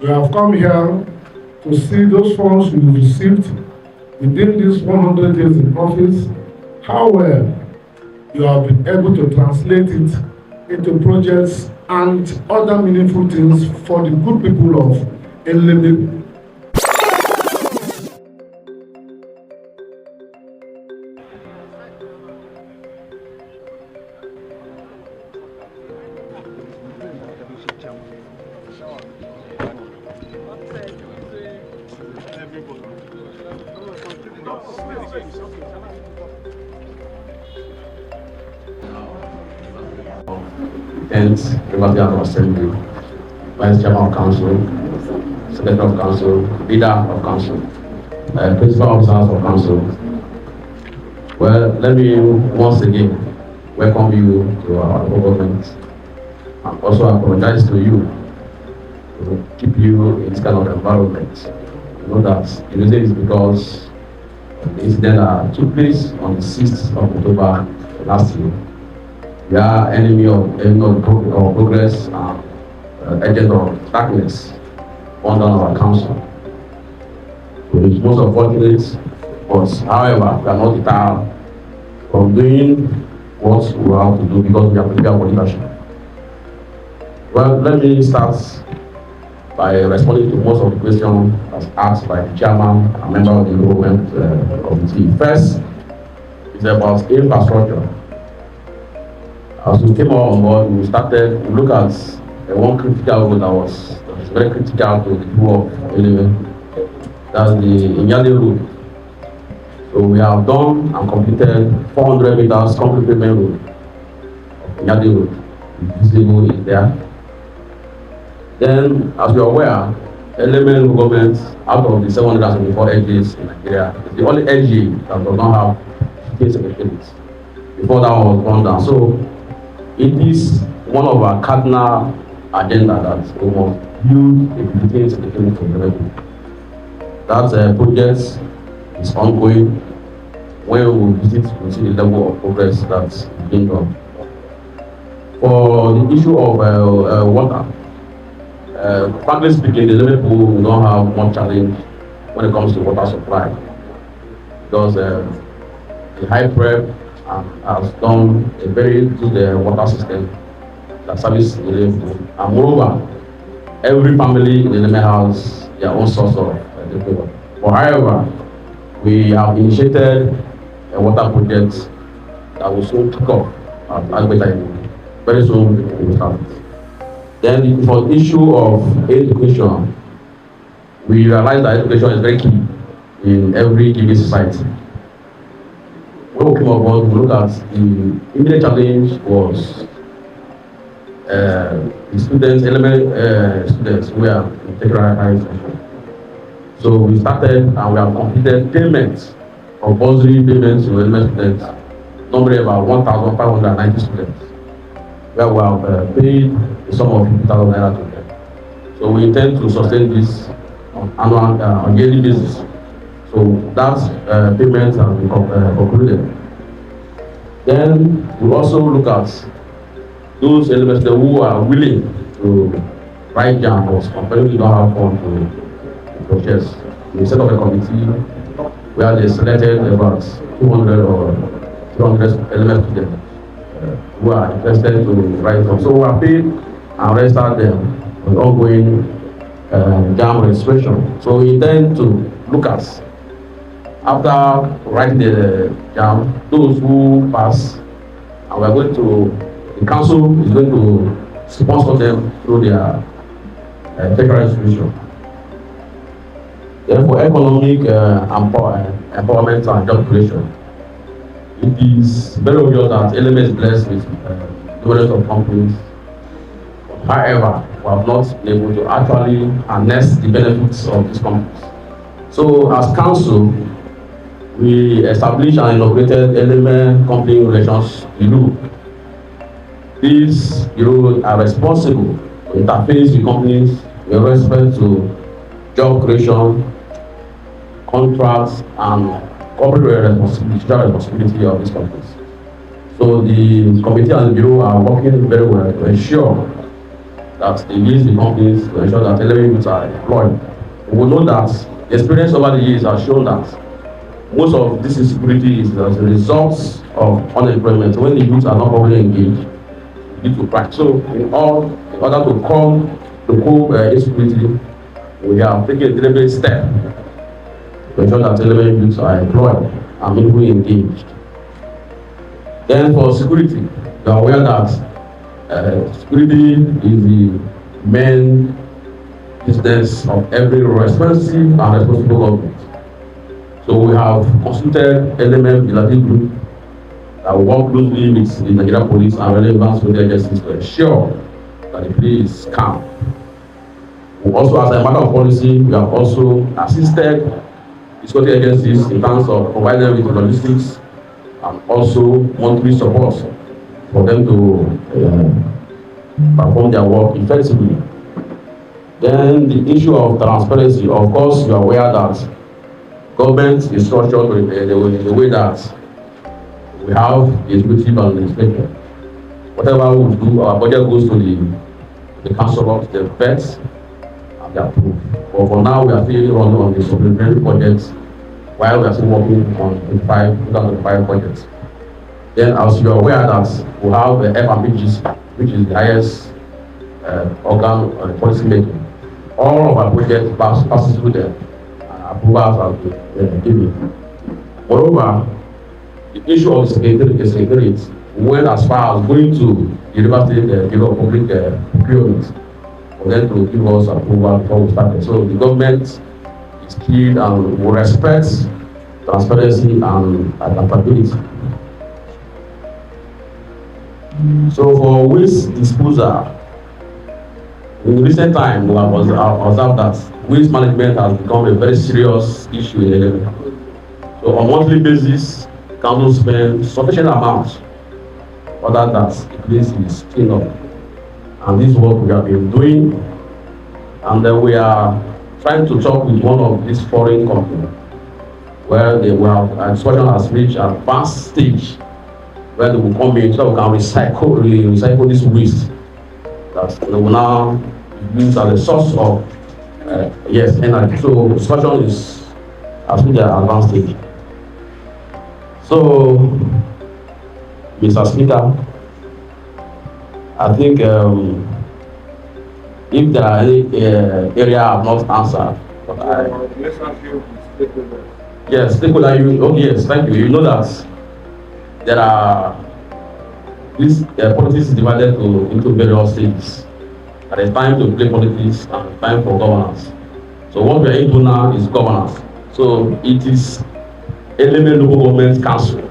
We have come here to see those funds we received within these 100 days in office, how well you have been able to translate it into projects and other meaningful things for the good people of Eleme. Hence, Liberty of Assembly, Vice Chairman of Council, Secretary of Council, Leader of Council, Principal Officers of Council. Well, let me once again welcome you to our government and also apologize to you to keep you in this kind of environment. You know that the reason is because of the incident that took place on the 6th of October last year. We are enemy of progress and agent of darkness under our council. So it's most unfortunate, but however, we are not deterred from doing what we have to do because we are prepared for leadership. Well, let me start by responding to most of the questions as asked by the chairman and member of the government committee. First is about infrastructure. As we came on board, we look at one critical road that was very critical to the people of Eleme. That's the Inyade road. So we have done and completed 400 meters concrete pavement road of Inyade road. Visible is there. Then, as you are aware, Eleme government, out of the 774 LGs in Nigeria, is the only LG that does not have PTA secretaries. Before that one was gone down. So it is one of our cardinal agenda that we must build a PTA secretary for the people. That project is ongoing. When we visit, we see the level of progress that's being done. For the issue of water, frankly speaking, the Eleme people don't have much challenge when it comes to water supply because the high prep has done a very good water system that services the Eleme people. And moreover, every family in the Eleme has their own source of drinking water. But however, we have initiated a water project that will soon kick off at Albert. Very soon we will start. Then for the issue of education, we realize that education is very key in every given society. When we came on board, we looked at the immediate challenge was the students, Eleme students who are in technical education. So we started and we have completed payments of bursary payments to Eleme students, normally about 1,590 students, where we have paid a sum of 50,000 naira to them. So we intend to sustain this on yearly basis. So that payment has been concluded. Then we also look at those elements who are willing to write JAMB but apparently don't have fund to purchase. We set up a committee where they selected about 200 or 300 elements students who are interested to write them. So we are paid and registered them with ongoing JAMB registration. So we intend to look at, after writing the JAMB, those who pass, and we are going to, the council is going to sponsor them through their technical institution. Then for economic empowerment and job creation, it is very obvious that Eleme is blessed with numerous of companies. However, we have not been able to actually harness the benefits of these companies. So as council, we established and inaugurated Eleme Company Relations Bureau. These bureaus are responsible to interface with companies with respect to job creation, contracts, and corporate responsibility of these companies. So the committee and the bureau are working very well to ensure that they use the companies to ensure that Eleme youths are employed. We know that the experience over the years has shown that most of this insecurity is as a result of unemployment. When the youth are not properly engaged, due to crime. So in order to calm the insecurity, we have taken a deliberate step to ensure that Eleme youths are employed and meaningfully engaged. Then for security, we are aware that security is the main business of every responsive and responsible government. So we have consulted Eleme Vigilante Group that will work closely with the Nigerian police and relevant security agencies to ensure that the place is calm. We also, as a matter of policy, we have also assisted the security agencies in terms of providing them with logistics and also monthly support for them to perform their work effectively. Then the issue of transparency, of course, you are aware that government is structured in the way that we have the executive and the legislature. Whatever we do, our budget goes to the council, the vets, and they approve. But for now, we are still running on the supplementary budgets while we are still working on the 2005 budget. Then, as you are aware that we have the FMPGC, which is the highest organ on policy making. All of our budgets passes through them, and approvals are given. Moreover, the issue of secretariat went as far as going to the River State Bureau of Public Procurement for them to give us approval before we started. So the government is keen and will respect transparency and accountability. So for waste disposal, in recent time we have observed that waste management has become a very serious issue in Eleme. So on a monthly basis, council spend sufficient amount other than the place is clean up. And this is what we have been doing. And then we are trying to talk with one of these foreign companies where they will have discussion has reached an advanced stage where they will come in so we can recycle this waste that they will now use as a source of energy. So discussion is as reached an advanced stage. So, Mr. Speaker, I think if there are any area I have not answered, but yes, stakeholder, yes, thank you. You know that there are this politics is divided into various stages. There is time to play politics and time for governance. So what we are into now is governance. So it is Eleme Local Government Council,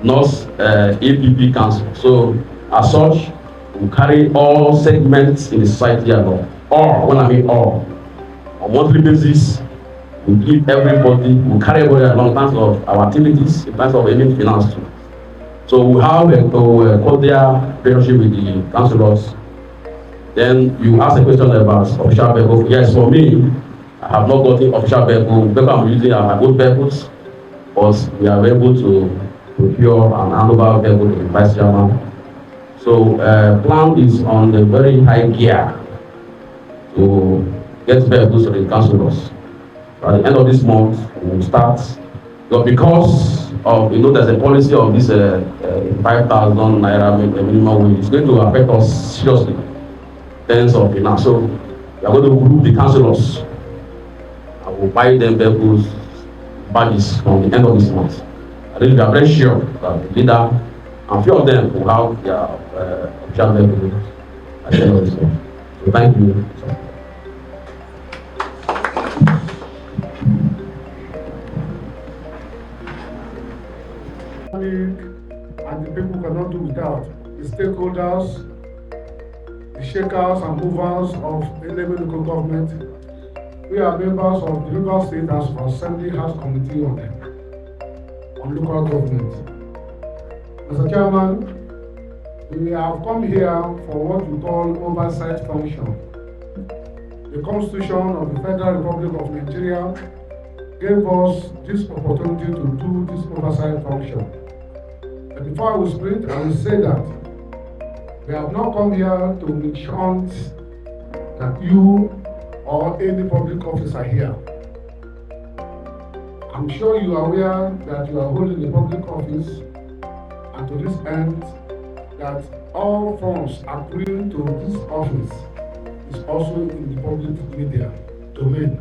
not APP Council. So as such, we carry all segments in the society along. All, when I mean all, on monthly basis, we give everybody, we carry everybody along in terms of our activities, in terms of any finance too. So we have a cordial relationship with the councillors. Then you ask a question about official vehicle. Yes, for me, I have not gotten official vehicle. Because I'm using our own vehicles, but we are able to procure and hand over vehicle to the vice chairman. So plan is on the very high gear to get vehicles to the councillors. At the end of this month, we will start. But because of there's a policy of this 5,000 naira minimum wage, it's going to affect us seriously. Tens of finance. So we are going to group the councillors and we'll buy them vehicles, badges from the end of this month. I think we are very sure that the leader and few of them will have their official vehicles at the end of this month. So thank you. And the people cannot do without the stakeholders, the shakers and movers of Eleme local government. We are members of the River State House of Assembly House Committee on local government. Mr. Chairman, we have come here for what we call oversight function. The Constitution of the Federal Republic of Nigeria gave us this opportunity to do this oversight function. But before I will speak, I will say that We have not come here to enchant that you or any public officer here. I'm sure you are aware that you are holding a public office, and to this end, that all funds accruing to this office is also in the public media domain.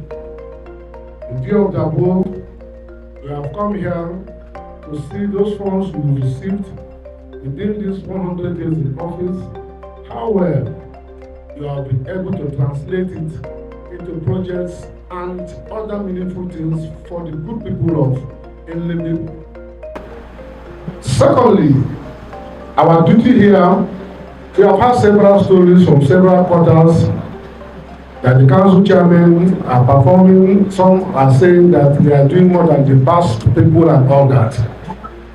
In view of the above, we have come here to see those funds you received within these 100 days in office, how well you have been able to translate it into projects and other meaningful things for the good people of Eleme. Secondly, our duty here, we have had several stories from several quarters that the council chairmen are performing. Some are saying that they are doing more than the past people and all that.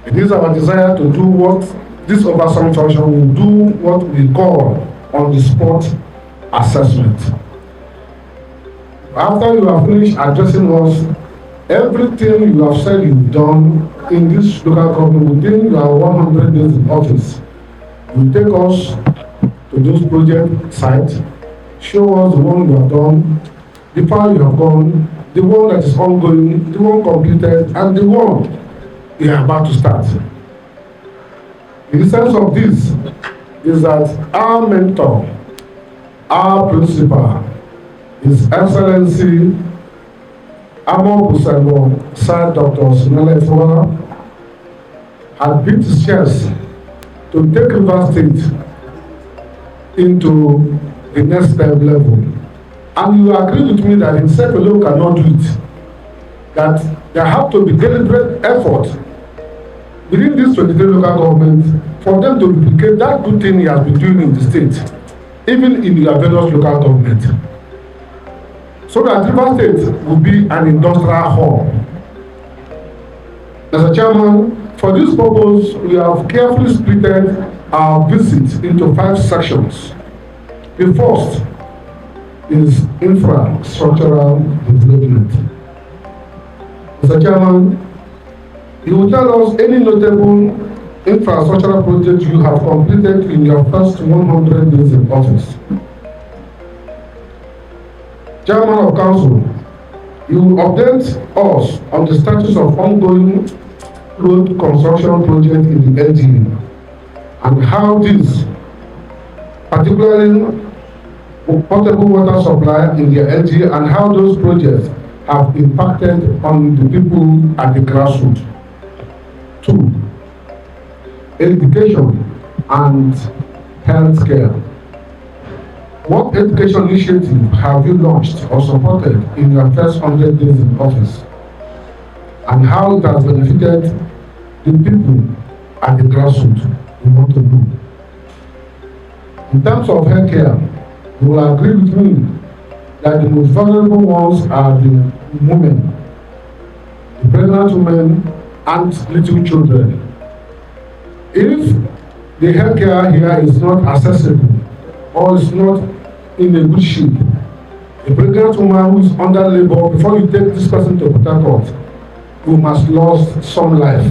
It is our desire to do what this oversight function will do, what we call on the spot assessment. After you have finished addressing us, everything you have said you've done in this local government within your 100 days in office, you take us to those project sites, show us the one you have done, the far you have gone, the one that is ongoing, the one completed, and the one you are about to start. The essence of this is that our mentor, our principal, His Excellency Sir Dr. Eleme Fubara, had beat his chest to take River State into the next level. And you agree with me that himself alone cannot do it. That there have to be deliberate effort within this 23 local government for them to replicate that good thing he has been doing in the state, even in your various local government, so that River State will be an industrial hub. Mr. Chairman, for this purpose, we have carefully split our visit into 5 sections. The first is infrastructural development. Mr. Chairman, you will tell us any notable infrastructural project you have completed in your first 100 days in office. Chairman of Council, you will update us on the status of ongoing road construction project in the LGA and how this, particularly potable water supply in the LGA, and how those projects have impacted on the people at the grassroots. 2, education and healthcare. What education initiative have you launched or supported in your first 100 days in office, and how it has benefited the people at the grassroots? We want to know. In terms of healthcare, you will agree with me that the most vulnerable ones are the women, the pregnant women, and little children. If the healthcare here is not accessible or is not in a good shape, a pregnant woman who is under labor, before you take this person to Port Harcourt, you must lose some life.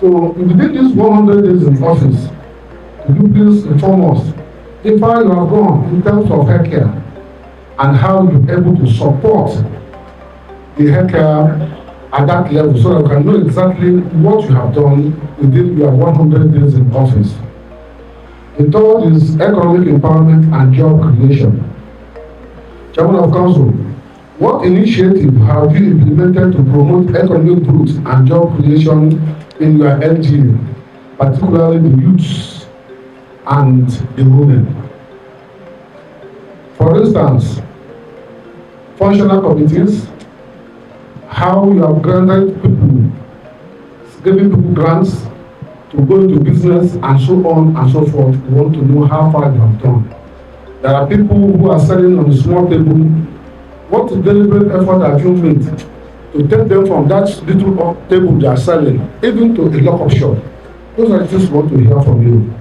So within these 100 days in office, could you please inform us if how you have gone in terms of healthcare and how you're able to support the healthcare at that level, so that we can know exactly what you have done within your 100 days in office. The third is economic empowerment and job creation. Chairman of Council, what initiative have you implemented to promote economic growth and job creation in your LGA, particularly the youths and the women? For instance, functional committees, how you have granted people, giving people grants to go into business and so on and so forth. We want to know how far you have done. There are people who are selling on the small table. What deliberate effort have you made to take them from that little table they are selling, even to a lock-up shop? Those are the things we want to hear from you.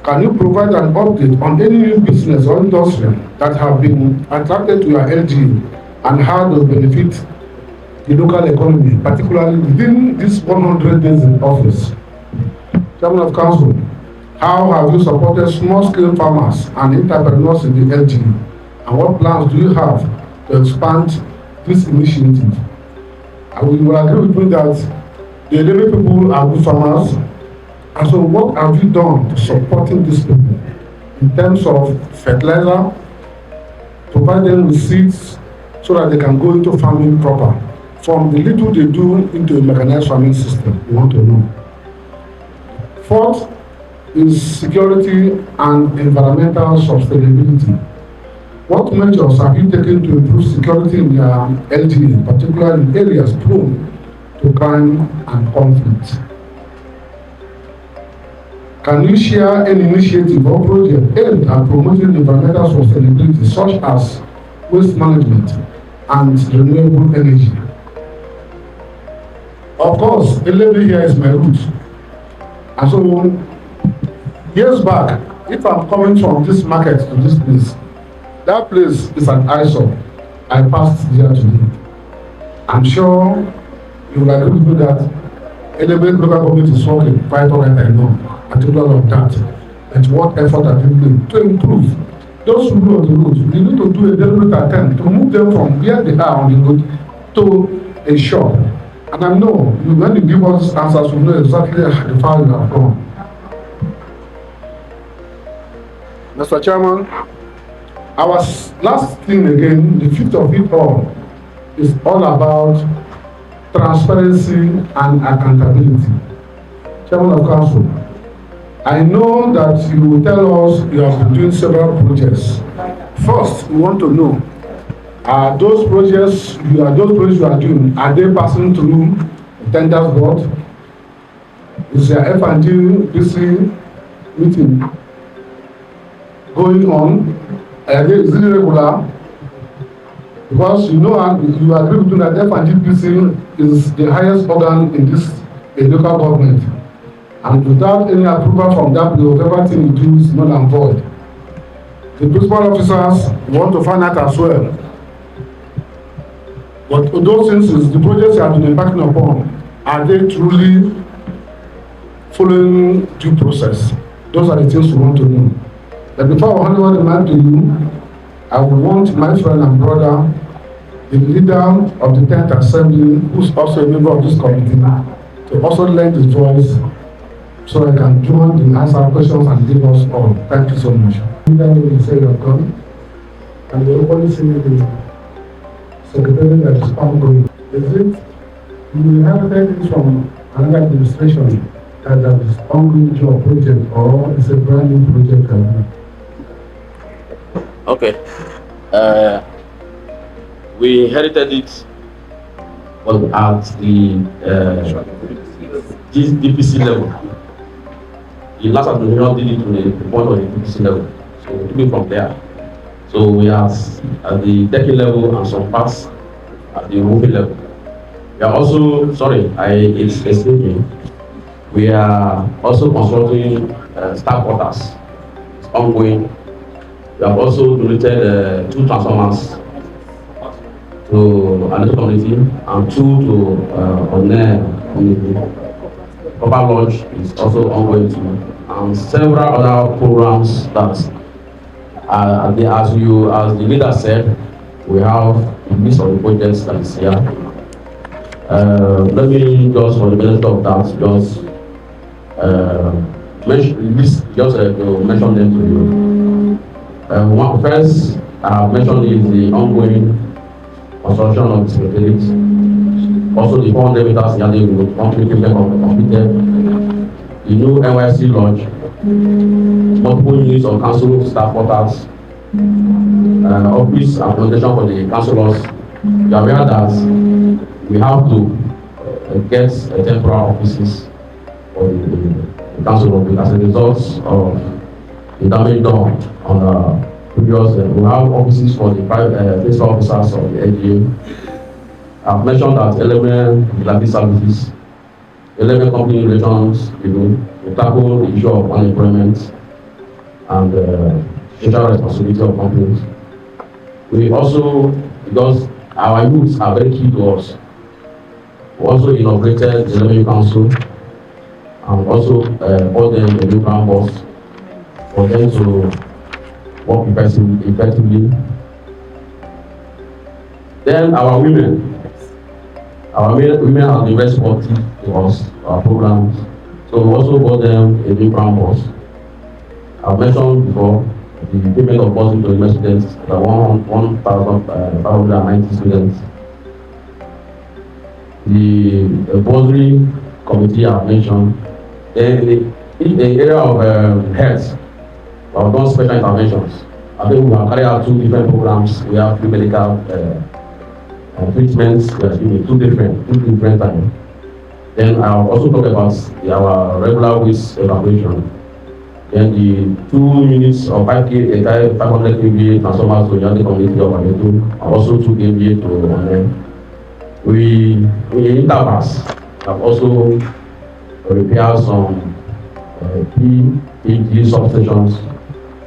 Can you provide an update on any new business or industry that have been attracted to your LGA and how they benefit the local economy, particularly within this 100 days in office? Chairman of Council, How have you supported small-scale farmers and entrepreneurs in the LGA? And what plans do you have to expand this initiative? I will agree with me that the Eleme people are good farmers. And so what have you done to supporting these people in terms of fertilizer, provide them with seeds so that they can go into farming proper? From the little they do into a mechanized farming system, we want to know. Fourth is security and environmental sustainability. What measures have you taken to improve security in your LGA, particularly in areas prone to crime and conflict? Can you share any initiative or project aimed at promoting environmental sustainability, such as waste management and renewable energy? Of course, Eleme here is my root. And so, years back, if I'm coming from this market to this place, that place is an eyesore. I passed there today. I'm sure you will agree with me that Eleme local government is working quite all right, I know, and to all of that. And what effort have you made to improve those people on the road? You need to do a deliberate attempt to move them from where they are on the road to a shop. And I know when you give us answers, we know exactly the far you are from. Mr. Chairman, our last thing again, the fifth of it all, is all about transparency and accountability. Chairman of Council, I know that you will tell us you have been doing several projects. First, we want to know, are those projects you are doing, are they passing through the tenders board? Is your F&D BC meeting going on? Is it regular? Because you know, you agree with me that F&D BC is the highest organ in this local government. And without any approval from that, everything you do is null and void. The principal officers want to find out as well. But those instances, the projects you have been embarking upon, are they truly following due process? Those are the things we want to know. But before I hand over the mic to you, I would want my friend and brother, the leader of the 10th Assembly, who's also a member of this committee, to also lend his voice so I can join the answer questions and give us all. Thank you so much. You say you're gone, and we only see the secretary that is ongoing. Is it you inherited it from another administration that is ongoing job project, or is a brand new project? Okay. We inherited it at the DPC level. The last administration did it to the point of the DPC level. So we took it from there. So we are at the decking level and some parts at the roofing level. We are also, it's escaped me. We are also constructing staff quarters. It's ongoing. We have also donated 2 transformers to another community and 2 to Oversight community. Fubara Lodge is also ongoing too, and several other programs that, as the leader said, we have a list of the projects that is here. Let me just, for the benefit of that, mention them to you. One first I have mentioned is the ongoing construction of the secretariat. Also, the 400 meters Yale Road completed. The new NYC Lodge, multiple units of council staff quarters, office and accommodation for the councillors. You are aware that we have to get temporary offices for the council as a result of the damage done on the previous. We have offices for the private fiscal officers of the LGA. I've mentioned that Eleme Legal Services, Eleme Company Relations, we tackle the issue of unemployment and social responsibility of companies. We also, because our youths are very key to us, we also inaugurated the Eleme Council and also called them a new campus for them to work effectively. Then our women have been very supportive to us, our programs. So we also bought them a new brown bus. I've mentioned before the payment of buses to the students, 1,590 students. The bursary committee I've mentioned. Then in the area of health, I've done special interventions. I think we have carried out 2 different programs. We have free medical treatments. We are doing two different times. Then I'll also talk about our regular waste evaluation. Then the 2 units of 500 kVA transformers to the community of Abetu, and also 2 kVA to Onen. We in intervals have also repaired some PG substations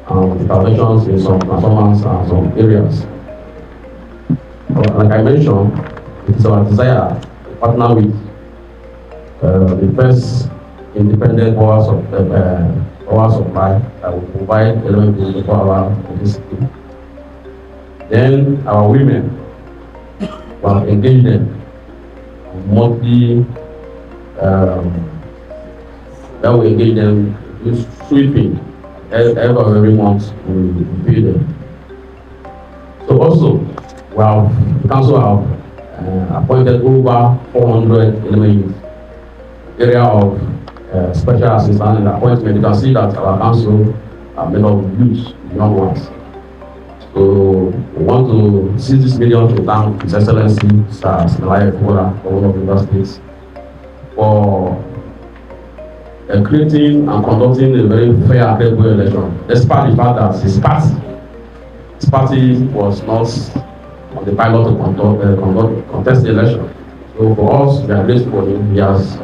and interventions in some transformers and some areas. Like I mentioned, it is our desire to partner with the first independent power supply that will provide Eleme Council power electricity. Then our women, we have engaged them on monthly, that we engage them with sweeping every month we pay them. So also, the council have appointed over 400 Eleme youth, area of special assistance and appointment. You can see that our council are made of youth, young ones. So we want to seize this medium to thank His Excellency Sir Eleme Fubara, Governor of River State, for creating and conducting a very fair and credible election, despite the fact that his party was not on the pilot to contest the election. So for us, we are grateful for him. He has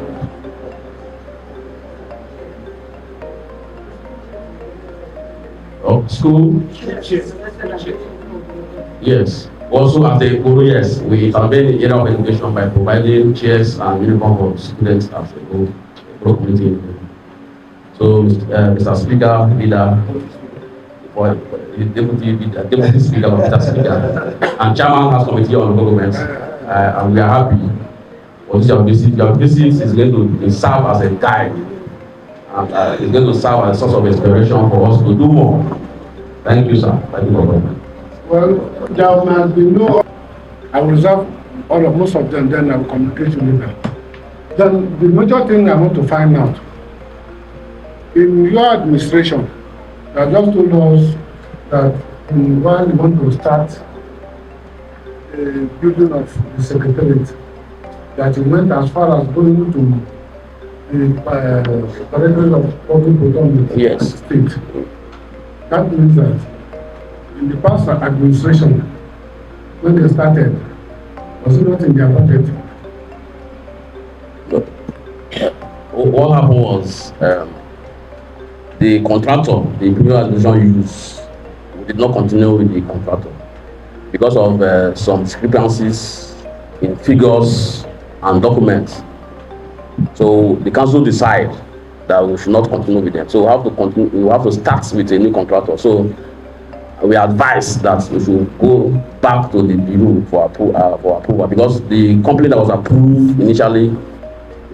school. Yes. Also at the Guru, yes, we intervene in the area of education by providing chairs and uniform for students at the Guru community. So Mr. Speaker, leader, for the deputy speaker of Mr. Speaker, and chairman has committee on government, and we are happy for this your visit. Your visit is going to serve as a guide, and it's going to serve as a source of inspiration for us to do more. Thank you, sir. Thank you for coming. Well, there must be no. I will reserve most of them, then I will communicate with them. Then the major thing I want to find out, in your administration, you have just told us that while you want to start a building of the secretariat, that you went as far as going to the Directorate of Public Procurement State. That means that in the past administration, when they started, was it not in their budget? What happened was the contractor, the previous administration used, we did not continue with the contractor because of some discrepancies in figures and documents. So the council decided that we should not continue with them. So we have to continue. We have to start with a new contractor. So we advise that we should go back to the bureau for approval because the company that was approved initially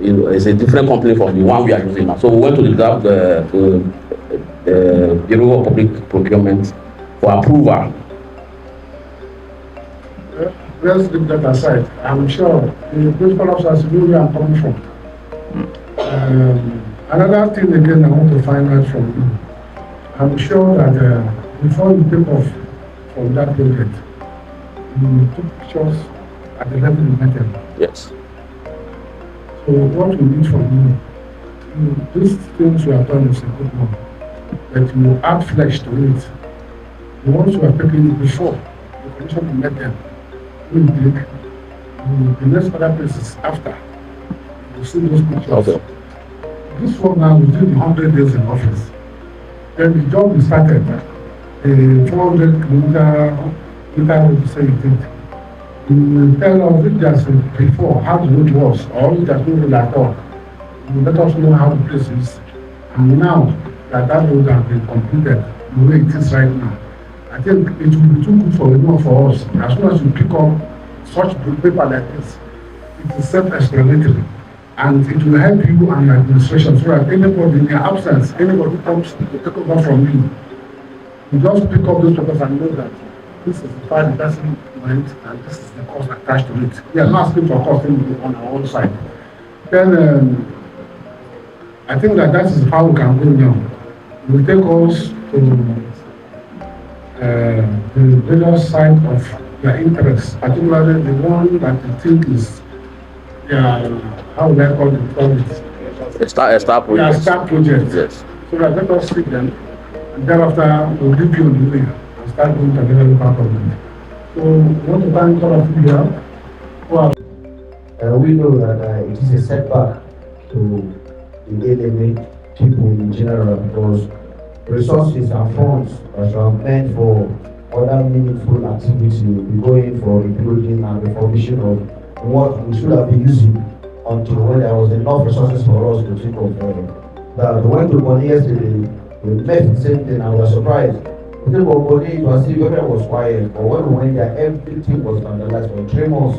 is a different company from the one we are using now. So we went to the Bureau of Public Procurement for approval. Let's leave that aside. I'm sure the principal officers know where I'm coming from. Another thing again I want to find out from you. I'm sure that before you take off from that project, you took pictures at the level you met them. Yes. So what we need from you, these things you have done is a good one, that you add flesh to it. The ones you are taking before, the condition you met them, will take the next other places after. You see those pictures. Okay. This one now will do the 100 days in office. Then the job is started. 400 kilometer road, say you think. You will tell us if there's before how the road was, or if there's no road at all. You let us know how the place is. And now, you that road has been completed the way it is right now. I think it will be too good for us. As soon as you pick up such paper like this, it is self-explanatory, and it will help you and your administration, so that anybody in your absence, anybody who comes to take over from you just pick up those papers and know that this is the file the person went and this is the cost attached to it. We are not asking for cost on our own side. Then I think that is how we can go now. It will take us to the various side of their interests, particularly the one that I think is, how would I call the project? A star project. Yeah, star project. Yes. So that let us see them, and thereafter we'll leave you on the way and start going to the other part of it. So we want to thank all of you here. We know that it is a setback to the Eleme people in general, because resources and funds that are meant for other meaningful activity will be going for rebuilding and reformation of what we should have been using until when there was enough resources for us to think of that. We went to Bonny yesterday, we met the same thing and we were surprised. We think of Bonny, it was still everything was quiet, but when we went there, everything was vandalized for 3 months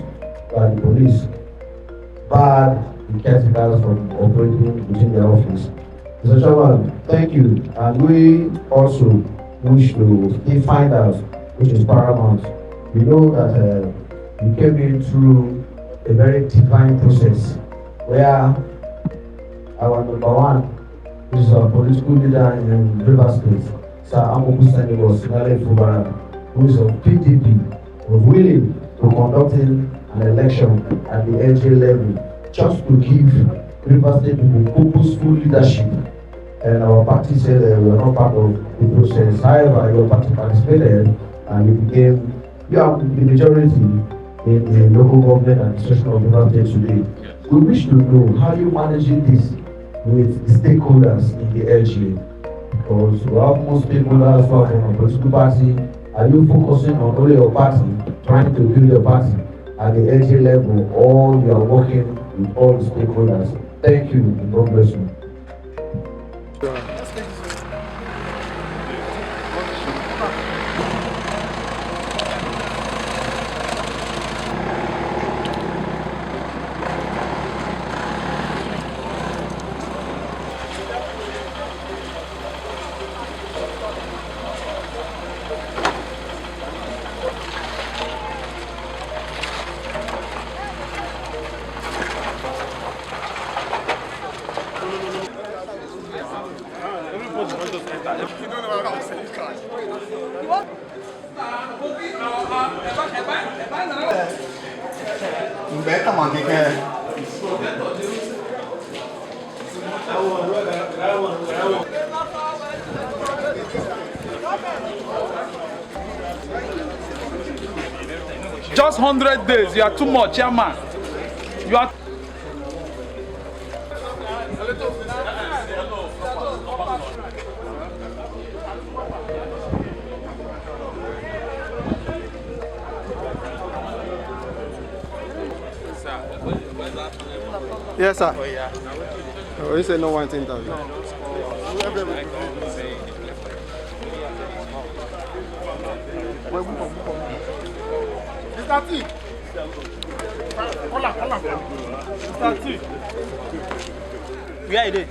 by the police. Bad the caretakers from operating within their office. Mr. Chairman, thank you. And we also wish to find out, which is paramount. We know that we came in through a very divine process where our number one, which is our political leader in River State, Sir Amoku Sani was Eleme Fubara, who is of PDP, was willing to conduct an election at the LJ level just to give River State people purposeful leadership. And our party said we were not part of the process. However, your party participated and you are the majority in the local government administration of River State today. We wish to know how you managing this with the stakeholders in the LGA. Because we have most stakeholders who are from a political party. Are you focusing on only your party, trying to build your party at the LGA level, or you are working with all the stakeholders? Thank you and God bless you. Just 100 days, you are too much, chairman. You are. Yes, sir. Oh, you say no one thing interview. Mr. T. Hold on. Mr. T. Where are you?